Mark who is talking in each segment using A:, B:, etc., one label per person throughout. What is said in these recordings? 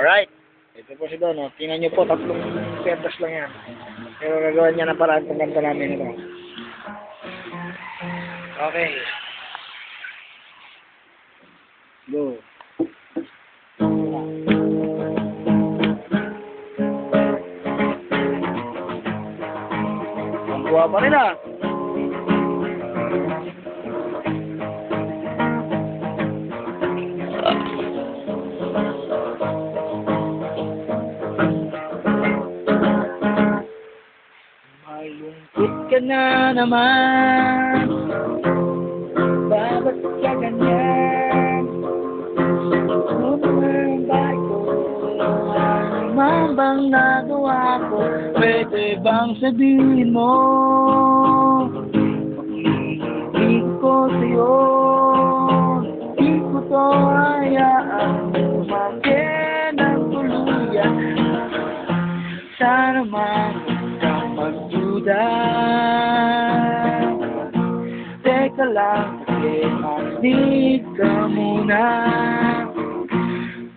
A: Alright. Ito po si Don. Oh. Tingnan nyo po, 3 pesos lang yan. Pero gagawin niya na paraan kung kanta namin ito. Okay. Go. Ang buha pa rin ah. Malungkot ka na naman, bakit ka ganyan? Ano naman ba ito? Ano man bang nagawa ko? Pwede bang sabihin mo? Pakikinig ko sa'yo, di ko to hayaan umakin ng tuluyan. Sana man magduda. Teka lang, makinig ka muna.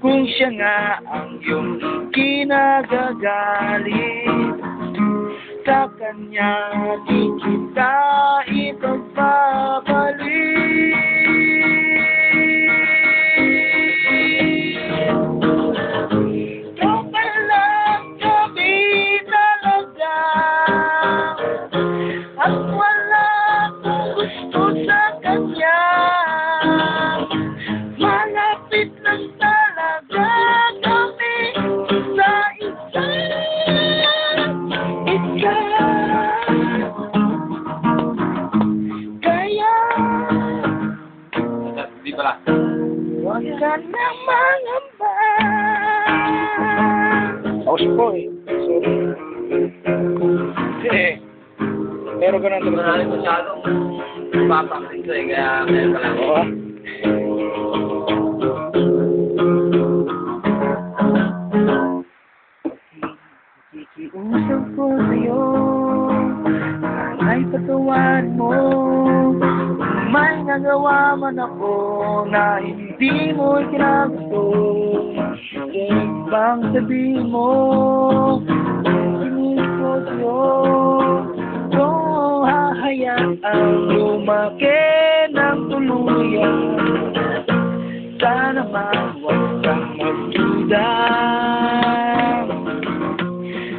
A: Kung siya nga ang iyong kinagagalit, sa kanya di kita at wala akong gusto sa kanya. Malapit lang talaga kami sa isa't isa. Kaya di pala, huwag ka na mangamba. Aus po eh. Sorry. Pero ganun ito. Marami masyadong papakit ko eh, kaya meron ka lang. Oo. Nakikiusap ko sa'yo, ay patawarin mo. May nagawa man ako na hindi mo kinagusto. Huwag bang sabihin mo, nakikinig ko sa'yo, ang lumaki ng tuluyan. Sana man huwag kang magduda.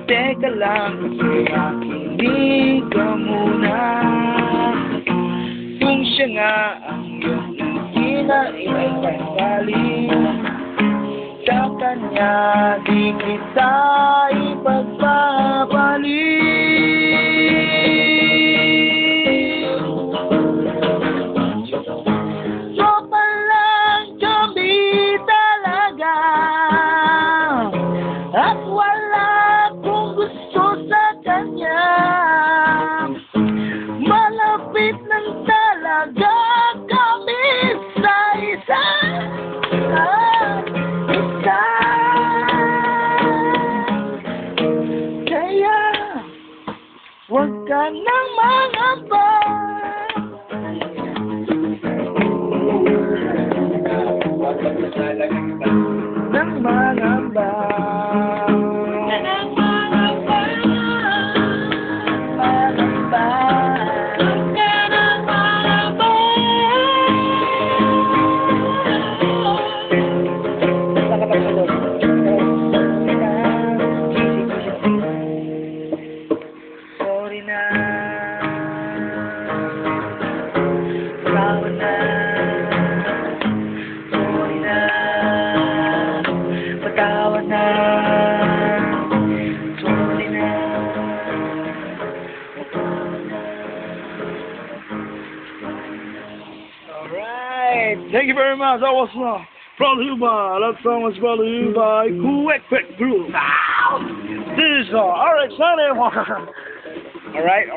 A: Teka lang kasi makinig ka muna. Kung siya nga ang iyong kinagagalit, sa kanya di kita ipagpapalik. At wala akong gusto sa kanya. Malapit lang talaga kami sa isa't isa. Kaya huwag ka nang mangamba. Nang mangamba. Sorry na, tawad na. Sorry na, patawad na. Sorry na, patawad na. Alright, thank you very much. That was brought to you by, that song was brought to you by Quick Group. This is RX-91. Alright.